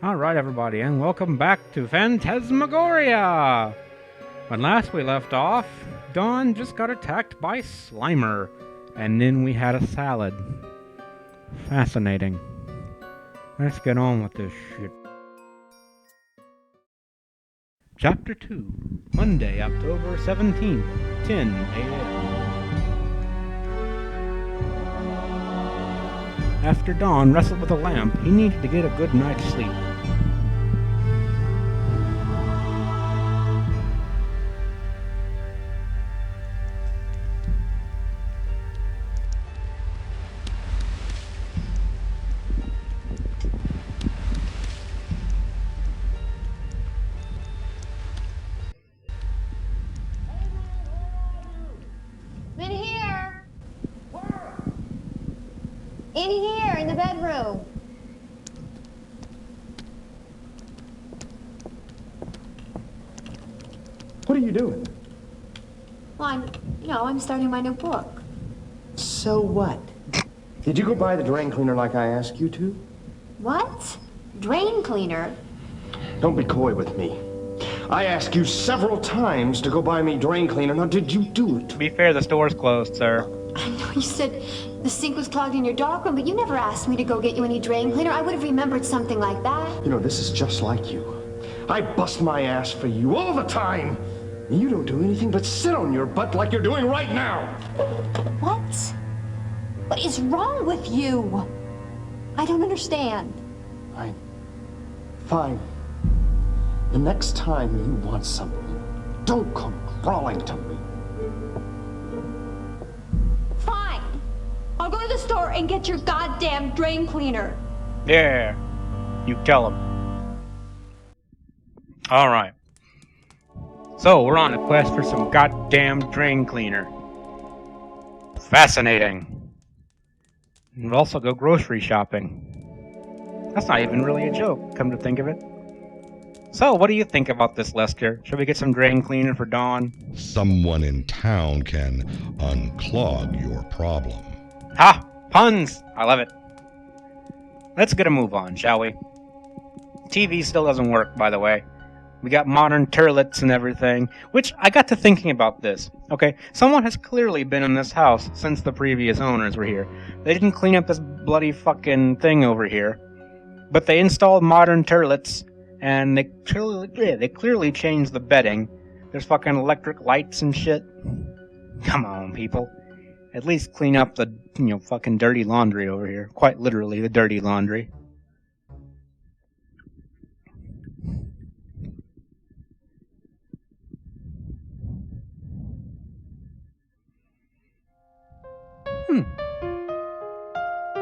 Alright everybody, and welcome back to Phantasmagoria! When last we left off, Dawn just got attacked by Slimer, and then we had a salad. Fascinating. Let's get on with this shit. Chapter 2, Monday, October 17th, 10 a.m. After Dawn wrestled with a lamp, he needed to get a good night's sleep. In here, in the bedroom. What are you doing? Well, I'm starting my new book. So what? Did you go buy the drain cleaner like I asked you to? What? Drain cleaner? Don't be coy with me. I asked you several times to go buy me drain cleaner. Now, did you do it? To be fair, the store's closed, sir. I know you said the sink was clogged in your darkroom, but you never asked me to go get you any drain cleaner. I would have remembered something like that. You know, this is just like you. I bust my ass for you all the time. You don't do anything but sit on your butt like you're doing right now. What? What is wrong with you? I don't understand. Fine. The next time you want something, don't come crawling to me. Fine. I'll go to the store and get your goddamn drain cleaner. Yeah, you tell him. Alright. So, we're on a quest for some goddamn drain cleaner. Fascinating. We'll also go grocery shopping. That's not even really a joke, come to think of it. So, what do you think about this, Lester? Should we get some drain cleaner for Dawn? Someone in town can unclog your problem. Ha! Puns! I love it. Let's get a move on, shall we? TV still doesn't work, by the way. We got modern toilets and everything, which I got to thinking about this. Okay, someone has clearly been in this house since the previous owners were here. They didn't clean up this bloody fucking thing over here, but they installed modern toilets, and they clearly changed the bedding. There's fucking electric lights and shit. Come on, people. At least clean up the, fucking dirty laundry over here. Quite literally, the dirty laundry.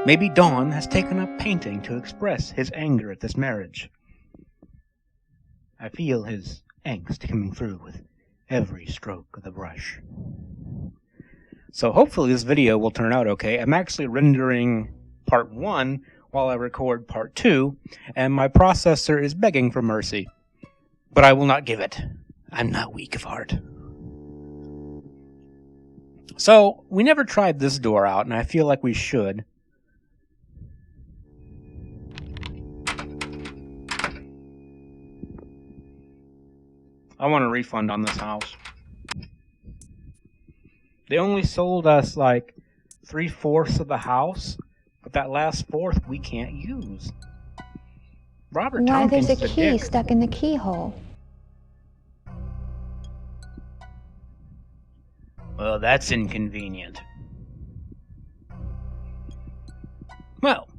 Maybe Dawn has taken up painting to express his anger at this marriage. I feel his angst coming through with every stroke of the brush. So hopefully this video will turn out okay. I'm actually rendering part 1 while I record part 2, and my processor is begging for mercy. But I will not give it. I'm not weak of heart. So, we never tried this door out, and I feel like we should. I want a refund on this house. They only sold us like 3/4 of the house, but that last fourth we can't use. Robert Why, Tompkins there's a is key dick. stuck in the keyhole. Well, that's inconvenient. Well,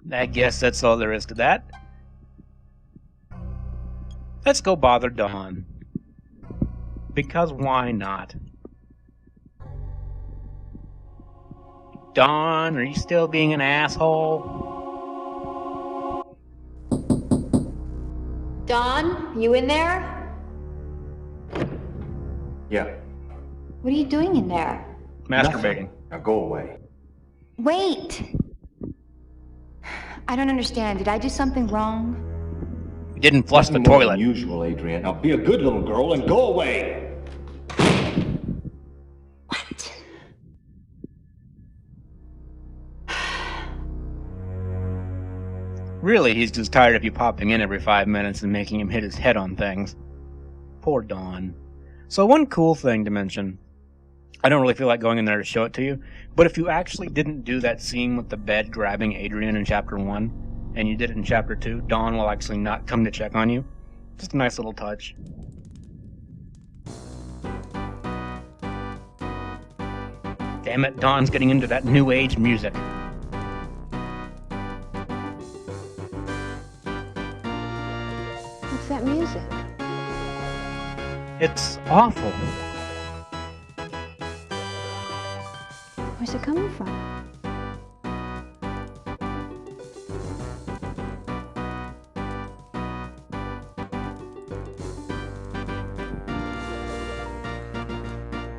I guess that's all there is to that. Let's go bother Dawn. Because why not? Dawn, are you still being an asshole? Dawn, you in there? Yeah. What are you doing in there? Masturbating. Now go away. Wait! I don't understand. Did I do something wrong? You didn't flush the Nothing more toilet. than usual, Adrian. Now be a good little girl and go away. What? Really, he's just tired of you popping in every 5 minutes and making him hit his head on things. Poor Dawn. So one cool thing to mention. I don't really feel like going in there to show it to you, but if you actually didn't do that scene with the bed grabbing Adrian in Chapter 1, and you did it in Chapter 2, Dawn will actually not come to check on you. Just a nice little touch. Damn it, Dawn's getting into that new age music. What's that music? It's awful. Where's it coming from?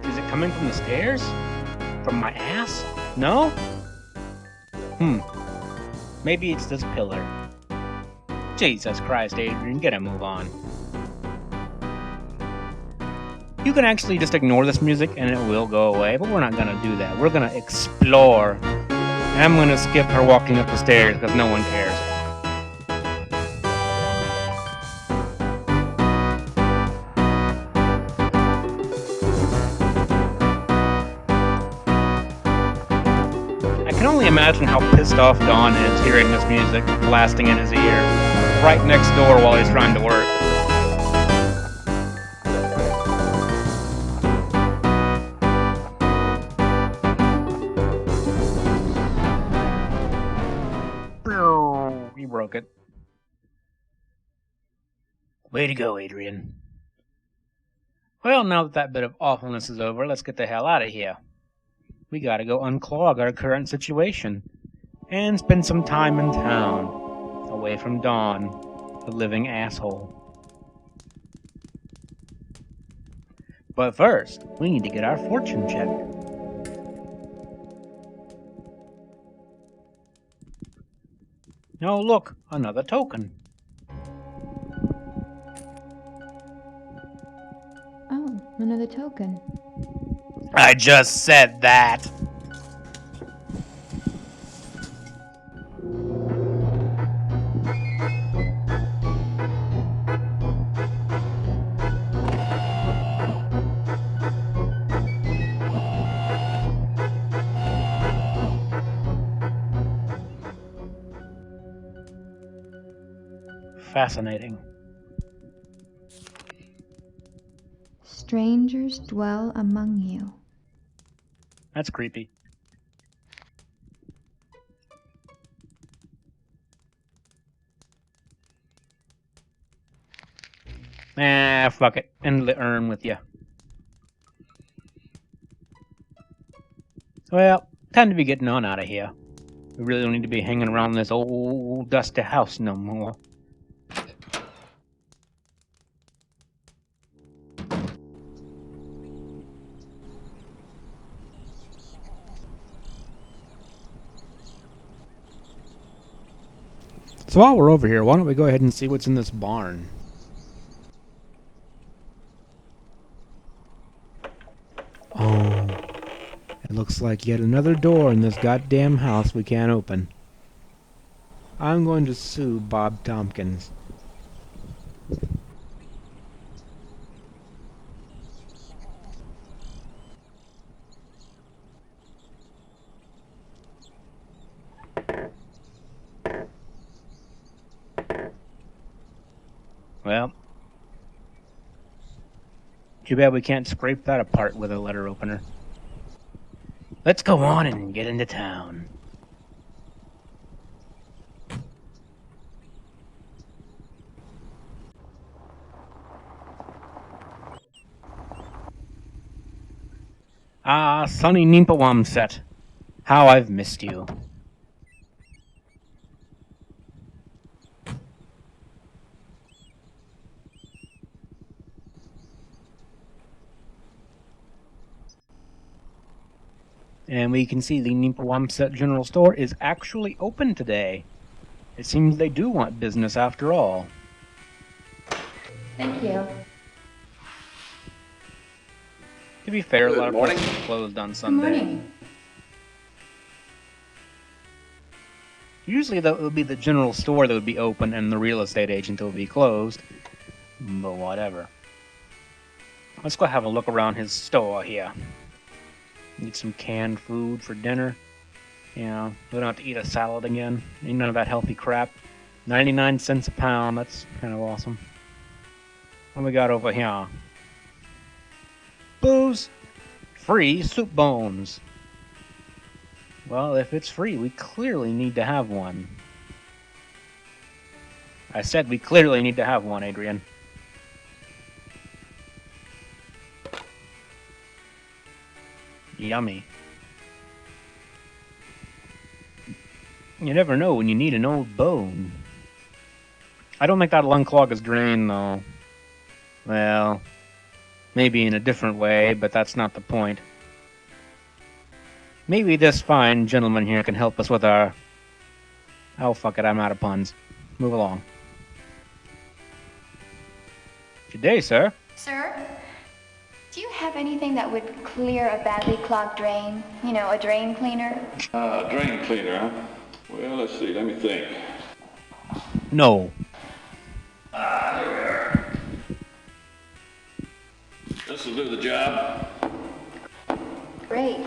Is it coming from the stairs? From my ass? No? Maybe it's this pillar. Jesus Christ, Adrian, get a move on. You can actually just ignore this music and it will go away, but we're not gonna do that. We're gonna explore. And I'm gonna skip her walking up the stairs because no one cares. I can only imagine how pissed off Don is hearing this music blasting in his ear, right next door while he's trying to work. He broke it. Way to go, Adrian. Well, now that that bit of awfulness is over, let's get the hell out of here. We gotta go unclog our current situation and spend some time in town, away from Dawn, the living asshole. But first, we need to get our fortune checked. Oh, look, another token. Oh, another token. I just said that. Fascinating. Strangers dwell among you. That's creepy. Ah, fuck it. End the urn with you. Well, time to be getting on out of here. We really don't need to be hanging around this old dusty house no more. So while we're over here, why don't we go ahead and see what's in this barn? Oh, it looks like yet another door in this goddamn house we can't open. I'm going to sue Bob Tompkins. Well, too bad we can't scrape that apart with a letter opener. Let's go on and get into town. Ah, sunny Nimpawamset. How I've missed you. And we can see the Nimpawamset General Store is actually open today. It seems they do want business after all. Thank you. To be fair, a lot of morning. places are closed on Good Sunday. morning. Usually that would be the general store that would be open and the real estate agent that would be closed. But whatever. Let's go have a look around his store here. Need some canned food for dinner. You know, we don't have to eat a salad again. Ain't none of that healthy crap. 99 cents a pound. That's kind of awesome. What we got over here? Booze. Free soup bones. Well, if it's free, we clearly need to have one. I said we clearly need to have one, Adrian. Yummy. You never know when you need an old bone. I don't think that'll unclog his drain, though. Well, maybe in a different way, but that's not the point. Maybe this fine gentleman here can help us with our... Oh, fuck it, I'm out of puns. Move along. Good day, sir. Sir? Do you have anything that would clear a badly clogged drain? You know, a drain cleaner? Drain cleaner, huh? Well, let's see, let me think. No. Here we are. This'll do the job. Great.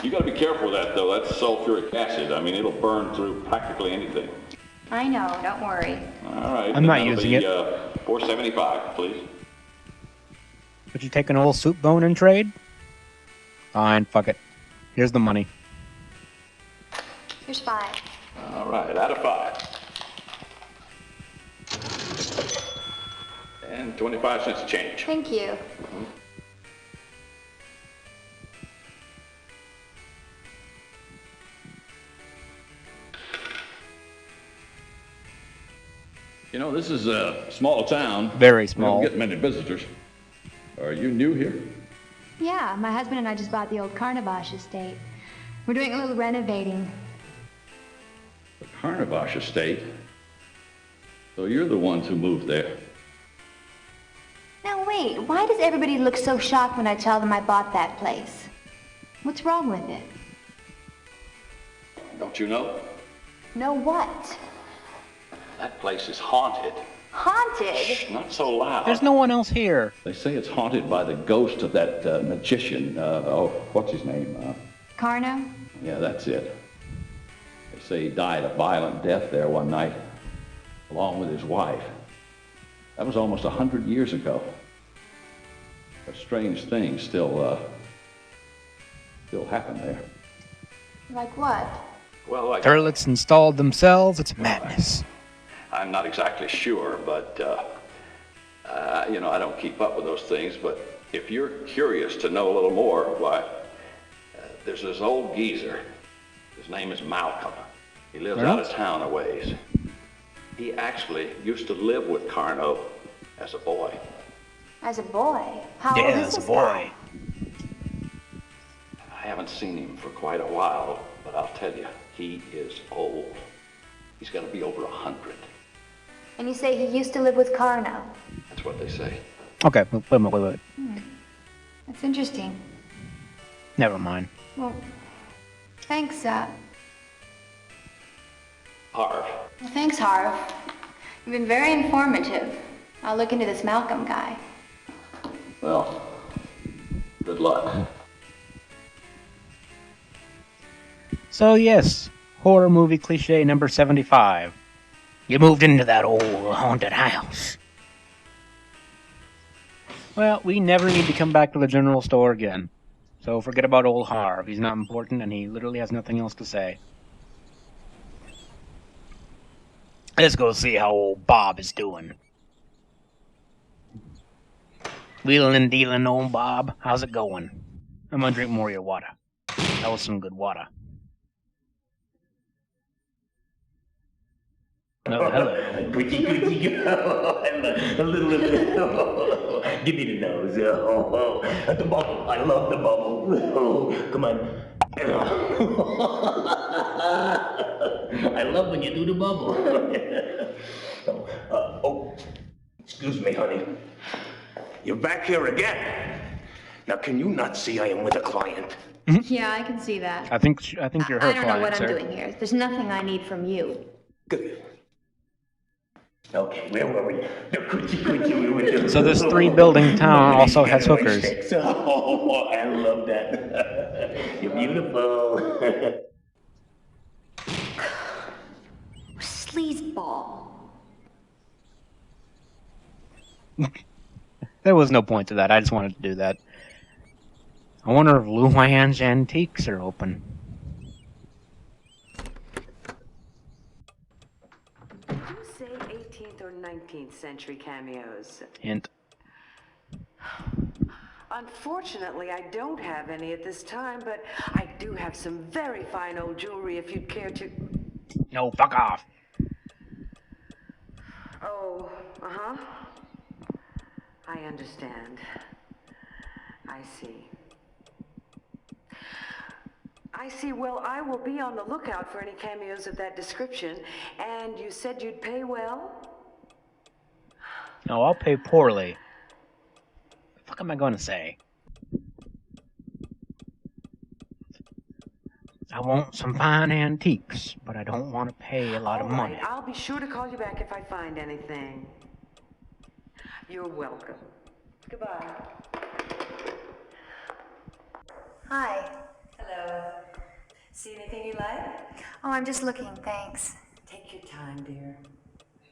You gotta be careful with that, though. That's sulfuric acid. I mean, it'll burn through practically anything. I know, don't worry. All right. I'm not using it. $4.75, please. Would you take an old soup bone in trade? Fine, fuck it. Here's the money. Here's 5. All right, out of 5. And 25 cents a change. Thank you. You know, this is a small town. Very We small. don't get many visitors. Are you new here? Yeah, my husband and I just bought the old Carnavash estate. We're doing a little renovating. The Carnavash estate. So you're the ones who moved there. Now wait, why does everybody look so shocked when I tell them I bought that place? What's wrong with it? Don't you know? Know what? That place is haunted. Haunted? Shh, not so loud. There's no one else here. They say it's haunted by the ghost of that magician. What's his name? Carno? Yeah, that's it. They say he died a violent death there one night, along with his wife. That was almost 100 years ago. But strange things still happen there. Like what? Well, like, Turlets installed themselves. It's madness. I'm not exactly sure, but, you know, I don't keep up with those things, but if you're curious to know a little more, why, there's this old geezer. His name is Malcolm. He lives out of town a ways. He actually used to live with Carno as a boy. As a boy? How Yeah, old is as a this boy. guy? I haven't seen him for quite a while, but I'll tell you, he is old. He's got to be over 100. And you say he used to live with Carno? That's what they say. Okay, wait. That's interesting. Never mind. Well, thanks, Harv. Well, thanks, Harv. You've been very informative. I'll look into this Malcolm guy. Well, good luck. So yes, horror movie cliche number 75. You moved into that old haunted house. Well, we never need to come back to the general store again. So forget about old Harv. He's not important and he literally has nothing else to say. Let's go see how old Bob is doing. Wheeling and dealing, old Bob. How's it going? I'm gonna drink more of your water. That was some good water. Oh, hello. Gucci, a little, give me the nose. The bubble, I love the bubble. Come on. I love when you do the bubble. Excuse me, honey. You're back here again. Now, can you not see I am with a client? Yeah, I can see that. I think you're her I don't know what client, I'm sir. doing here. There's nothing I need from you. Good. Okay, where were we? The coochie, we were doing. So this three-building town also has hookers. Oh, I love that. You're beautiful. Sleazeball. There was no point to that. I just wanted to do that. I wonder if Luann's Antiques are open. Did you say 18th or 19th century cameos? Hint. Unfortunately, I don't have any at this time, but I do have some very fine old jewelry if you'd care to... No, fuck off. Oh, uh-huh. I understand. I see. I see. Well, I will be on the lookout for any cameos of that description. And you said you'd pay well? No, I'll pay poorly. The fuck am I going to say? I want some fine antiques, but I don't want to pay a lot of money. All right, I'll be sure to call you back if I find anything. You're welcome. Goodbye. Hi. Hello. See anything you like? Oh, I'm just looking, thanks. Take your time, dear.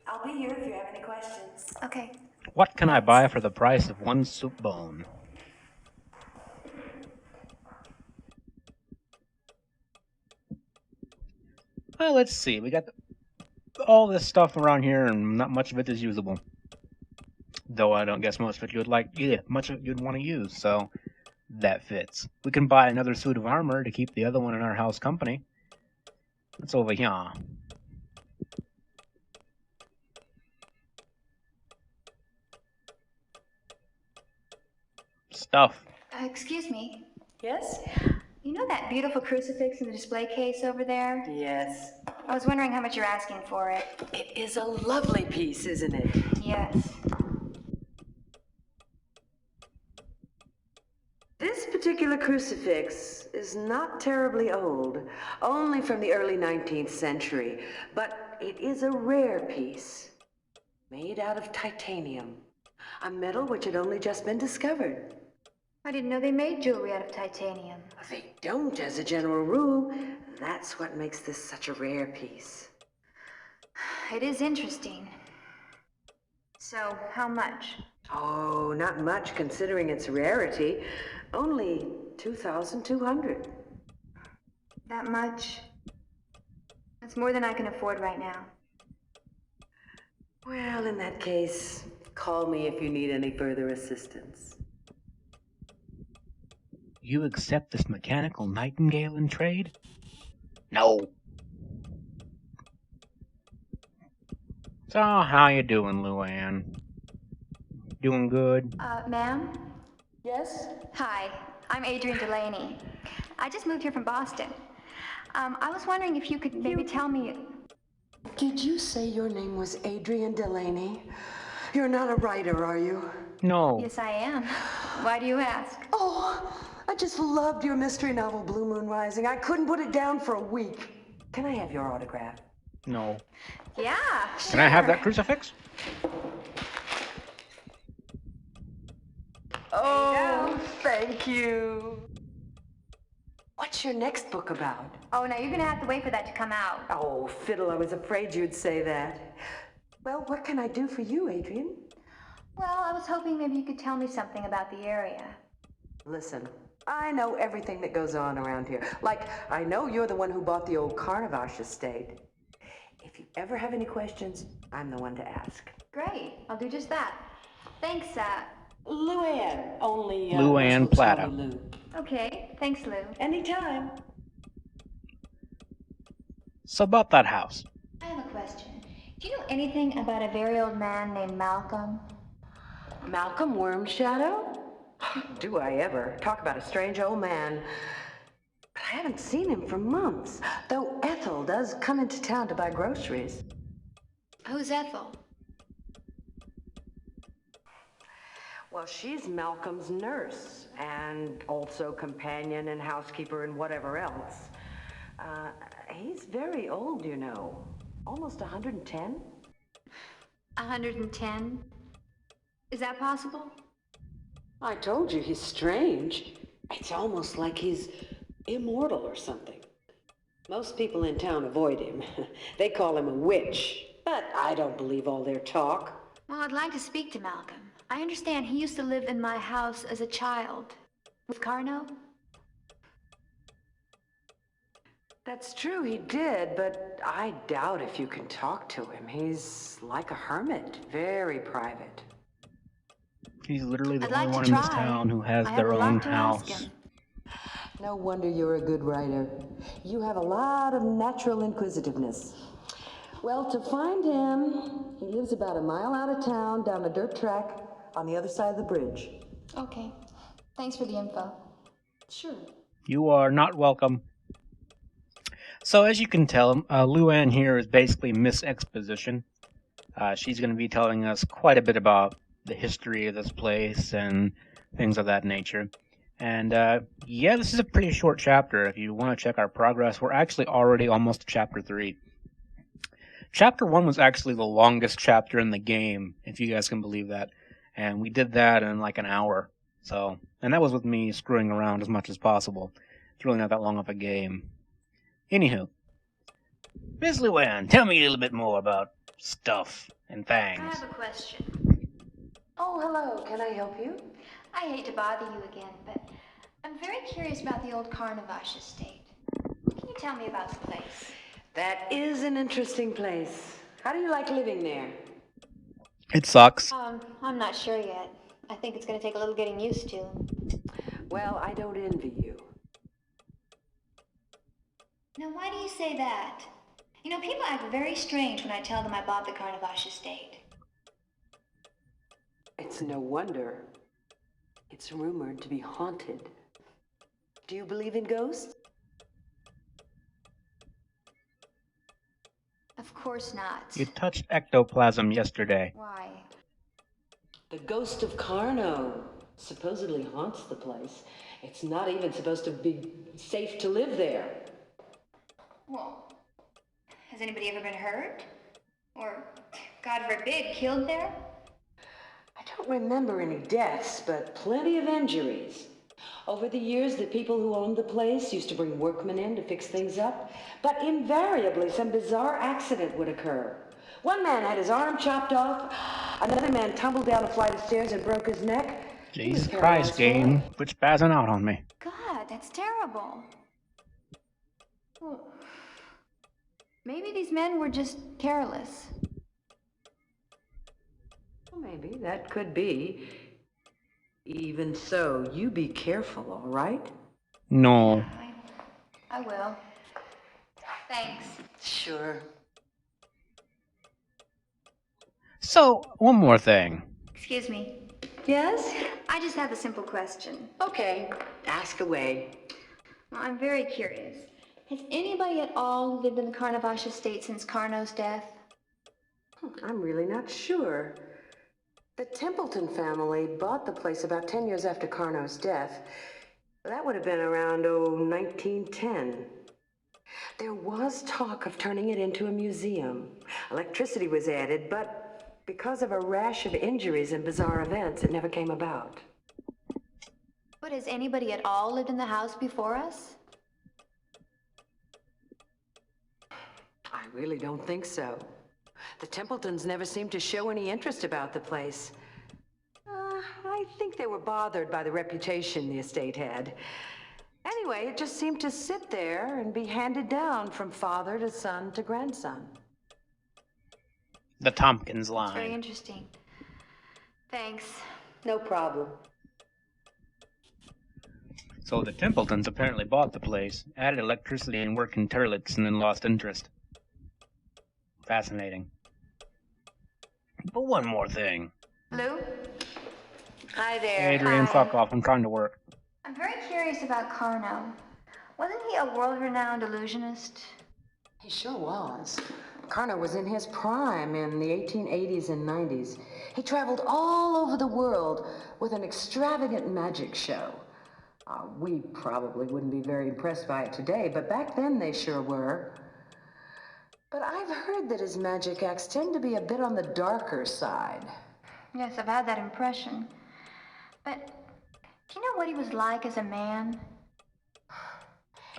I'll be here if you have any questions. Okay. What can I buy for the price of one soup bone? Well, let's see. We got all this stuff around here, and not much of it is usable. Though I don't guess most of it much of it you'd want to use, so that fits. We can buy another suit of armor to keep the other one in our house company. It's over here. Stuff. Excuse me. Yes? You know that beautiful crucifix in the display case over there? Yes. I was wondering how much you're asking for it. It is a lovely piece, isn't it? Yes. This particular crucifix is not terribly old, only from the early 19th century, but it is a rare piece, made out of titanium, a metal which had only just been discovered. I didn't know they made jewelry out of titanium. They don't, as a general rule. That's what makes this such a rare piece. It is interesting. So, how much? Oh, not much considering its rarity. Only 2,200. That much? That's more than I can afford right now. Well, in that case, call me if you need any further assistance. You accept this mechanical nightingale in trade? No. So, how you doing, Luann? Doing good? Ma'am? Yes? Hi, I'm Adrian Delaney. I just moved here from Boston. I was wondering if you could maybe tell me... Did you say your name was Adrian Delaney? You're not a writer, are you? No. Yes, I am. Why do you ask? Oh, I just loved your mystery novel, Blue Moon Rising. I couldn't put it down for a week. Can I have your autograph? No. Yeah, Can I have that crucifix? Oh, thank you. What's your next book about? Oh, now you're gonna have to wait for that to come out. Oh, fiddle, I was afraid you'd say that. Well, what can I do for you, Adrian? Well, I was hoping maybe you could tell me something about the area. Listen, I know everything that goes on around here. Like, I know you're the one who bought the old Carnavash estate. If you ever have any questions, I'm the one to ask. Great, I'll do just that. Thanks, Luann, only... Luann let's call Plata. me Lou. Okay, thanks, Lou. Anytime. So about that house. I have a question. Do you know anything about a very old man named Malcolm? Malcolm Wormshadow? Do I ever. Talk about a strange old man. But I haven't seen him for months, though Ethel does come into town to buy groceries. Who's Ethel? Well, she's Malcolm's nurse, and also companion and housekeeper and whatever else. He's very old, you know. Almost 110. 110? Is that possible? I told you he's strange. It's almost like he's immortal or something. Most people in town avoid him. They call him a witch, but I don't believe all their talk. Well, I'd like to speak to Malcolm. I understand he used to live in my house as a child. With Carno? That's true, he did, but I doubt if you can talk to him. He's like a hermit, very private. He's literally the I'd only like to one in this try. town who has I have their a lot own to ask house. him. No wonder you're a good writer. You have a lot of natural inquisitiveness. Well, to find him, he lives about a mile out of town, down the dirt track, on the other side of the bridge. Okay. Thanks for the info. Sure. You are not welcome. So as you can tell, Luann here is basically Miss Exposition. She's going to be telling us quite a bit about the history of this place and things of that nature. And yeah, this is a pretty short chapter. If you want to check our progress, we're actually already almost to chapter 3. Chapter 1 was actually the longest chapter in the game, if you guys can believe that. And we did that in like an hour. So, and that was with me screwing around as much as possible. It's really not that long of a game. Anywho, Miss Luann, tell me a little bit more about stuff and I things. have a question. Oh, hello. Can I help you? I hate to bother you again, but I'm very curious about the old Carnavash estate. What can you tell me about the place? That is an interesting place. How do you like living there? It sucks. I'm not sure yet. I think it's going to take a little getting used to. Well, I don't envy you. Now, why do you say that? You know, people act very strange when I tell them I bought the Carnavash estate. It's no wonder. It's rumored to be haunted. Do you believe in ghosts? Of course not. You touched ectoplasm yesterday. Why? The ghost of Carno supposedly haunts the place. It's not even supposed to be safe to live there. Well, has anybody ever been hurt? Or, God forbid, killed there? I don't remember any deaths, but plenty of injuries. Over the years, the people who owned the place used to bring workmen in to fix things up, but invariably some bizarre accident would occur. One man had his arm chopped off, another man tumbled down a flight of stairs and broke his neck. He was Jesus paralyzed Christ, for game. life. Quit spazzing out on me. God, that's terrible. Well, maybe these men were just careless. Well, maybe, that could be. Even so, you be careful, all right? No. I will. Thanks. Sure. So, one more thing. Excuse me. Yes? I just have a simple question. Okay, ask away. Well, I'm very curious. Has anybody at all lived in the Carnavash estate since Carno's death? I'm really not sure. The Templeton family bought the place about 10 years after Carno's death. That would have been around, 1910. There was talk of turning it into a museum. Electricity was added, but because of a rash of injuries and bizarre events, it never came about. But has anybody at all lived in the house before us? I really don't think so. The Templetons never seemed to show any interest about the place. I think they were bothered by the reputation the estate had. Anyway, it just seemed to sit there and be handed down from father to son to grandson. The Tompkins It's very line. interesting. Thanks. No problem. So the Templetons apparently bought the place, added electricity and working toilets, and then lost interest. Fascinating. But one more thing. Lou? Hi there. Adrian, Hi. fuck off. I'm trying to work. I'm very curious about Carno. Wasn't he a world-renowned illusionist? He sure was. Carno was in his prime in the 1880s and 90s. He traveled all over the world with an extravagant magic show. We probably wouldn't be very impressed by it today, but back then they sure were. But I've heard that his magic acts tend to be a bit on the darker side. Yes, I've had that impression. But do you know what he was like as a man?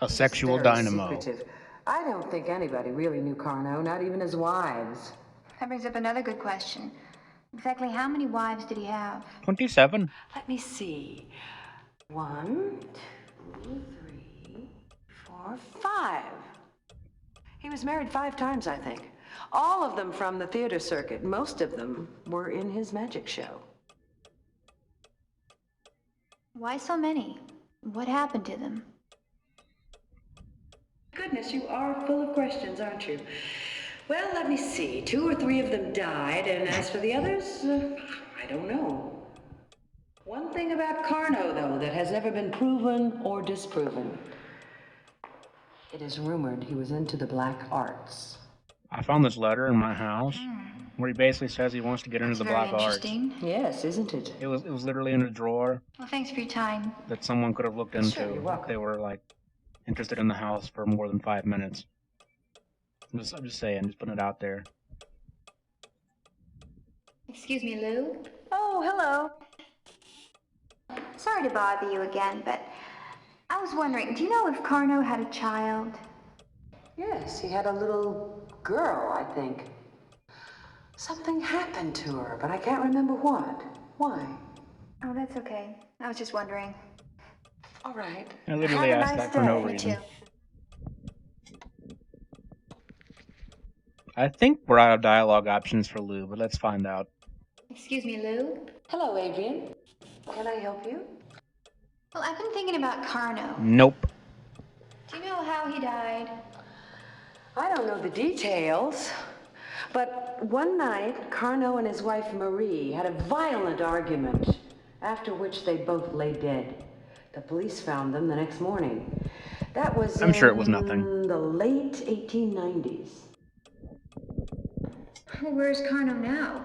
A sexual Very dynamo. secretive. I don't think anybody really knew Carno, not even his wives. That brings up another good question. Exactly how many wives did he have? 27. Let me see. 1, 2, 3, 4, 5. He was married 5 times, I think. All of them from the theater circuit. Most of them were in his magic show. Why so many? What happened to them? Goodness, you are full of questions, aren't you? Well, let me see. 2 or 3 of them died, and as for the others, I don't know. One thing about Carno, though, that has never been proven or disproven. It is rumored he was into the black arts. I found this letter in my house where he basically says he wants to get into the Very black arts. interesting. Yes, isn't it? It was literally in a drawer Well, thanks for your time. that someone could have looked into Sure, you're if welcome. they were like interested in the house for more than 5 minutes. I'm just saying, just putting it out there. Excuse me, Lou. Oh, hello. Sorry to bother you again, but I was wondering, do you know if Carno had a child? Yes, he had a little girl, I think. Something happened to her, but I can't remember what. Why? Oh, that's okay. I was just wondering. All right. I literally Have a asked nice that for no day. You reason. too. I think we're out of dialogue options for Lou, but let's find out. Excuse me, Lou. Hello, Adrian. Can I help you? Well, I've been thinking about Carno. Nope. Do you know how he died? I don't know the details, but one night, Carno and his wife Marie had a violent argument, after which they both lay dead. The police found them the next morning. That was I'm sure it was nothing. in the late 1890s. Well, where's Carno now?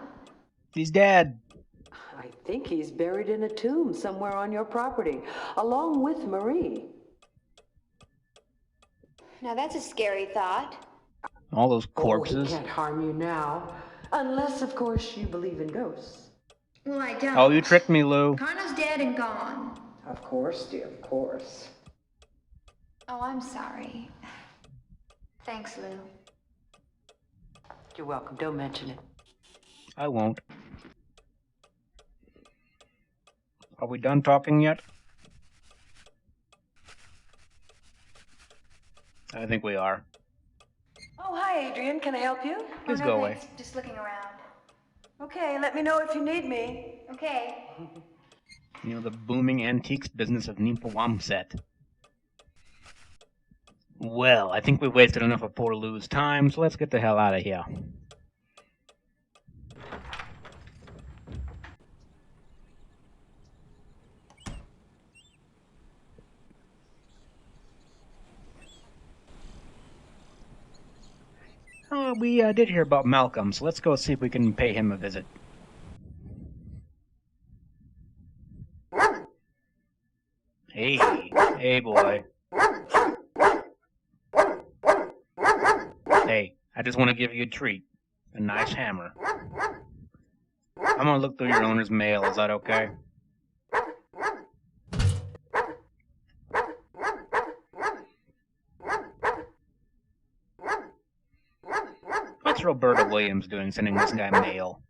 He's dead. I think he's buried in a tomb somewhere on your property, along with Marie. Now that's a scary thought. All those Oh, corpses. he can't harm you now, unless, of course, you believe in ghosts. Well, I don't. Oh, you tricked me, Lou. Carno's dead and gone. Of course, dear, of course. Oh, I'm sorry. Thanks, Lou. You're welcome. Don't mention it. I won't. Are we done talking yet? I think we are. Oh, hi, Adrian. Can I help you? Please Oh, no, go away. thanks. Just looking around. Okay, let me know if you need me. Okay. You know, the booming antiques business of Nipawamset. Well, I think we wasted enough of poor Lou's time, so let's get the hell out of here. Oh, we did hear about Malcolm, so let's go see if we can pay him a visit. Hey boy. Hey, I just want to give you a treat. A nice hammer. I'm gonna look through your owner's mail, is that okay? What's Roberta Williams doing sending this guy mail?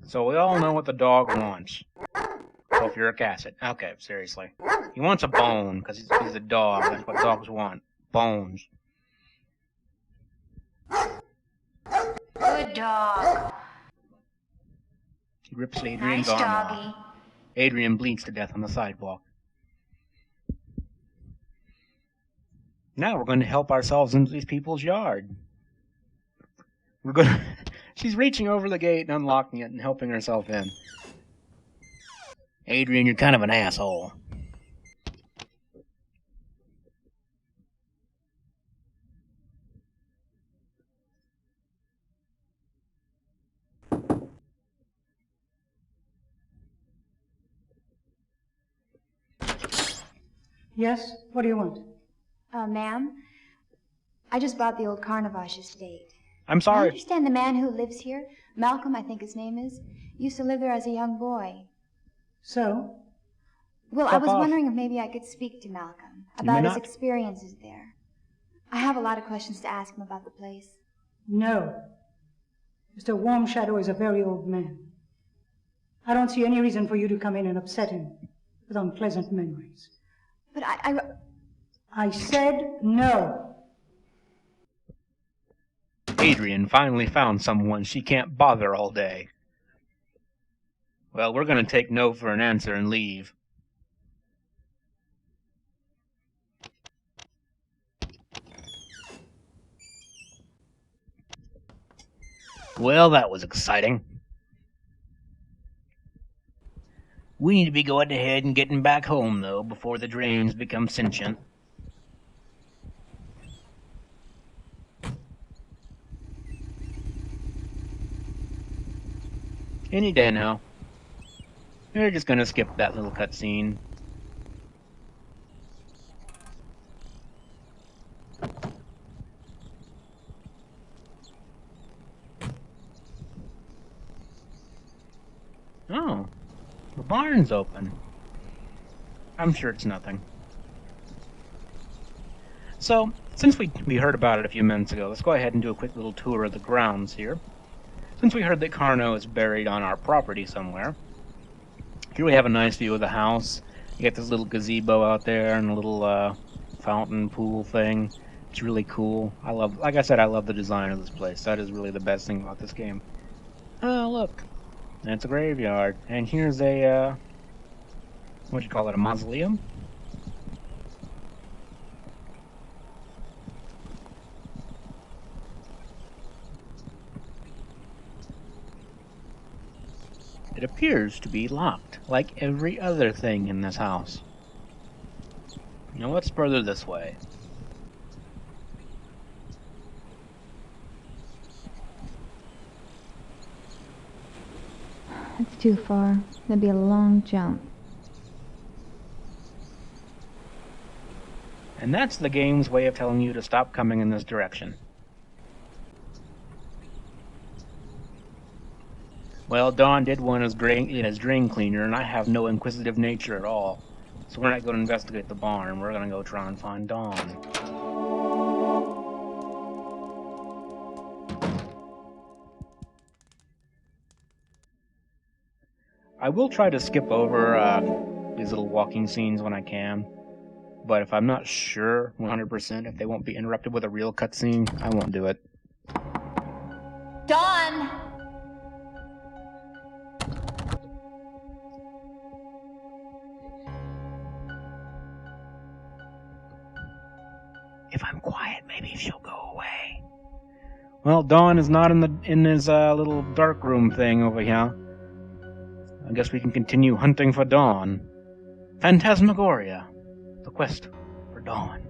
So we all know what the dog wants. Sulfuric acid. Okay, seriously. He wants a bone, because he's a dog. That's what dogs want. Bones. Good dog. He rips Adrian's Nice arm off. doggy. Adrian bleeds to death on the sidewalk. Now we're going to help ourselves into these people's yard. We're gonna. She's reaching over the gate and unlocking it and helping herself in. Adrian, you're kind of an asshole. Yes? What do you want? Ma'am, I just bought the old Carnavash estate. I'm I sorry. understand the man who lives here, Malcolm, I think his name is, used to live there as a young boy. So? Well, I Fuck was off. wondering if maybe I could speak to Malcolm You may about his not. experiences there. I have a lot of questions to ask him about the place. No. Mr. Warm Shadow is a very old man. I don't see any reason for you to come in and upset him with unpleasant memories. But I said no. Adrian finally found someone she can't bother all day. Well, we're gonna take no for an answer and leave. Well, that was exciting. We need to be going ahead and getting back home, though, before the drains become sentient. Any day now. We're just gonna skip that little cutscene. Oh, the barn's open. I'm sure it's nothing. So, since we heard about it a few minutes ago, let's go ahead and do a quick little tour of the grounds here. Since we heard that Carno is buried on our property somewhere, here we have a nice view of the house. You got this little gazebo out there and a little fountain pool thing. It's really cool. Like I said, I love the design of this place. That is really the best thing about this game. Oh, look. That's a graveyard. And here's a, what do you call it, a mausoleum? It appears to be locked, like every other thing in this house. Now let's further this way. That's too far. That'd be a long jump. And that's the game's way of telling you to stop coming in this direction. Well, Dawn did want his drain cleaner, and I have no inquisitive nature at all. So we're not going to investigate the barn. We're going to go try and find Dawn. I will try to skip over these little walking scenes when I can. But if I'm not sure 100% if they won't be interrupted with a real cutscene, I won't do it. Dawn! If I'm quiet, maybe she'll go away. Well, Dawn is not in his little dark room thing over here. I guess we can continue hunting for Dawn. Phantasmagoria. The quest for Dawn.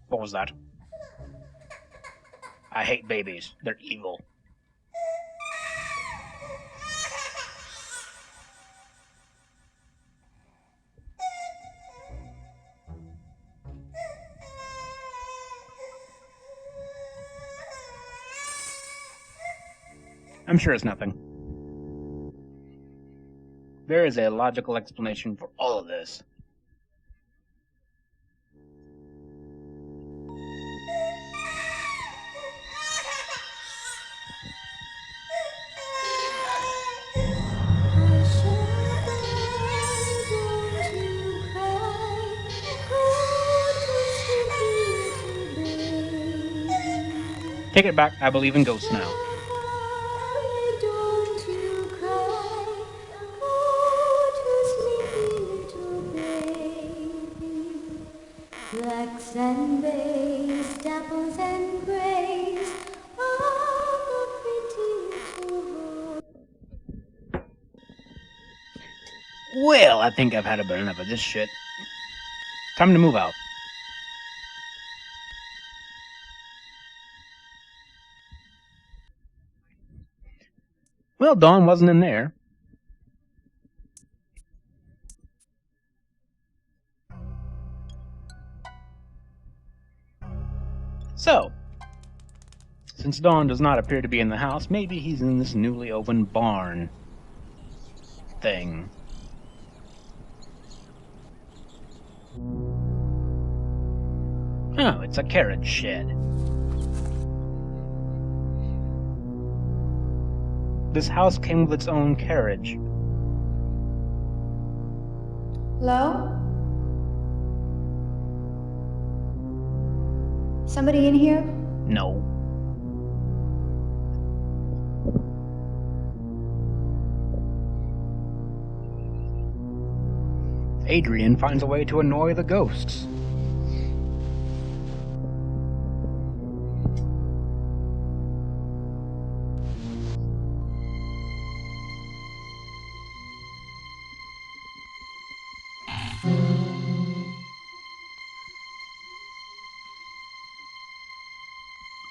What was that? I hate babies. They're evil. I'm sure it's nothing. There is a logical explanation for all of this. Take it back, I believe in ghosts now. Blacks and bays, dapples and grays, all the prettiest of all. Well, I think I've had about enough of this shit. Time to move out. Well, Dawn wasn't in there. So, since Dawn does not appear to be in the house, maybe he's in this newly opened barn thing. Oh, it's a carriage shed. This house came with its own carriage. Hello? Somebody in here? No. Adrian finds a way to annoy the ghosts.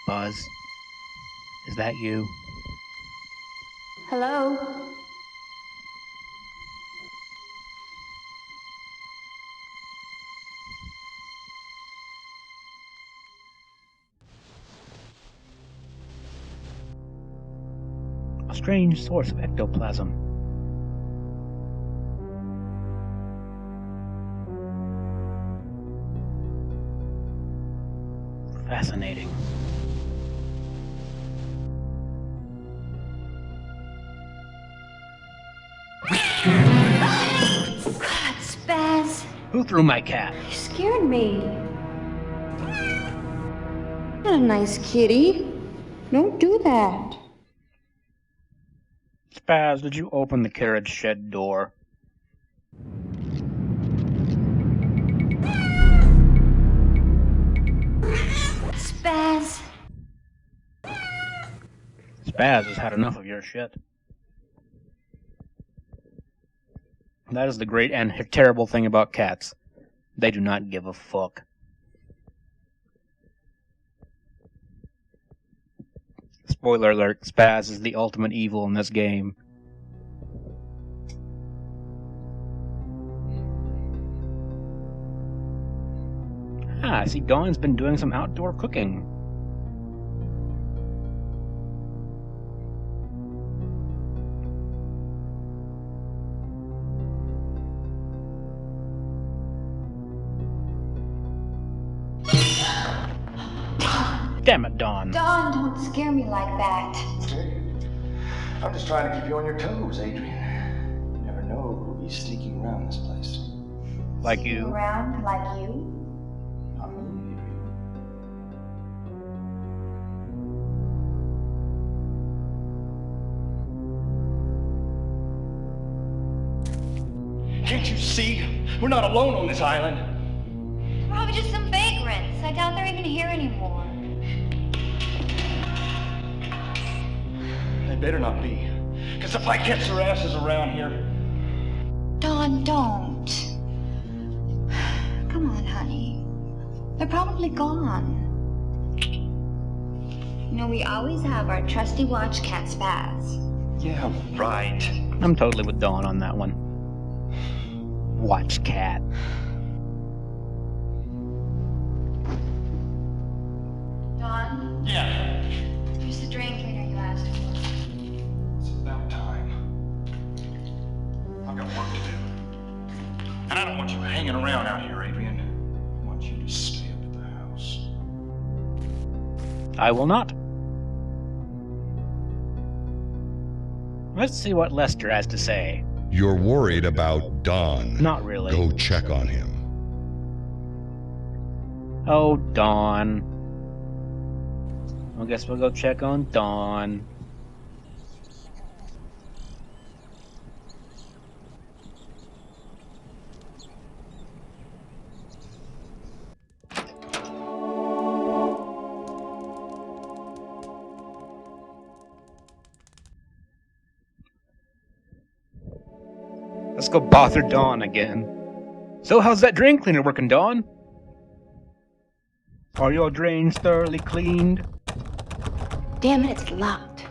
Buzz, is that you? Hello? A strange source of ectoplasm. Fascinating. God, Spaz. Who threw my cat? You scared me. Not a nice kitty. Don't do that. Spaz, did you open the carriage shed door? Spaz. Spaz has had enough of your shit. That is the great and terrible thing about cats. They do not give a fuck. Spoiler alert, Spaz is the ultimate evil in this game. Ah, I see Dawn's been doing some outdoor cooking. Damn it, Dawn. Dawn, don't scare me like that. Hey, I'm just trying to keep you on your toes, Adrian. You never know who'll be sneaking around this place. Like you. Around like you? Not me, Adrian. Can't you see? We're not alone on this island. Probably just some vagrants. I doubt they're even here anymore. They better not be. Because if I catch their asses around here... Dawn, don't. Come on, honey. They're probably gone. You know, we always have our trusty watch cat Spaz. Yeah, right. I'm totally with Dawn on that one. Watch cat. Dawn, Yeah. here's the drain cleaner you asked for. It's about time. I've got work to do. And I don't want you hanging around out here, Adrian. I want you to stay up at the house. I will not. Let's see what Lester has to say. You're worried about Don. Not really. Go check on him. Oh, Dawn. I guess we'll go check on Dawn. Let's go bother Dawn again. So how's that drain cleaner working, Dawn? Are your drains thoroughly cleaned? Damn it, it's locked.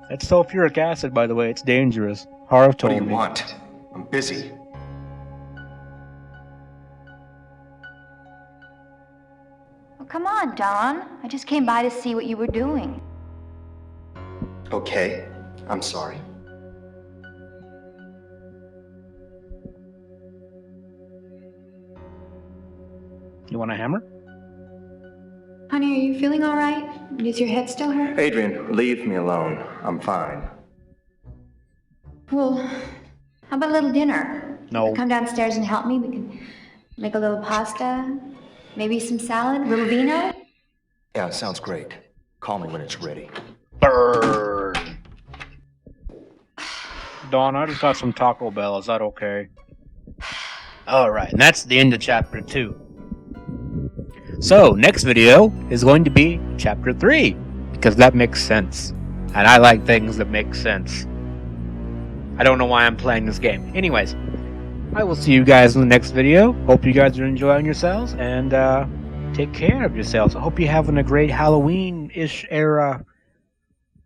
That's sulfuric acid, by the way. It's dangerous. Harv What do told you me. want? I'm busy. Well, come on, Don. I just came by to see what you were doing. Okay, I'm sorry. You want a hammer? Honey, are you feeling all right? Does your head still hurt? Adrian, leave me alone. I'm fine. Well, how about a little dinner? No. Come downstairs and help me. We can make a little pasta, maybe some salad, a little vino. Yeah, sounds great. Call me when it's ready. Burn! Dawn, I just got some Taco Bell. Is that okay? Alright, and that's the end of chapter 2. So, next video is going to be chapter 3, because that makes sense. And I like things that make sense. I don't know why I'm playing this game. Anyways, I will see you guys in the next video. Hope you guys are enjoying yourselves, and take care of yourselves. I hope you're having a great Halloween-ish era.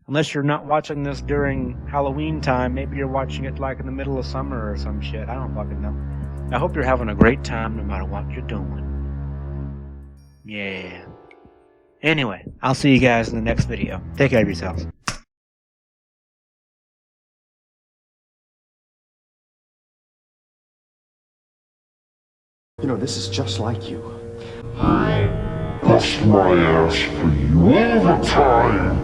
Unless you're not watching this during Halloween time, maybe you're watching it like in the middle of summer or some shit. I don't fucking know. I hope you're having a great time no matter what you're doing. Yeah. Anyway, I'll see you guys in the next video. Take care of yourselves. You know, this is just like you. Bust my ass for you all the time.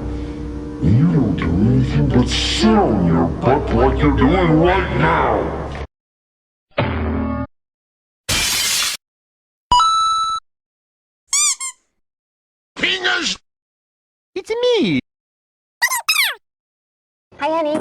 And you don't do anything but sit on your butt like you're doing right now. Fingers! It's me! Hi, honey.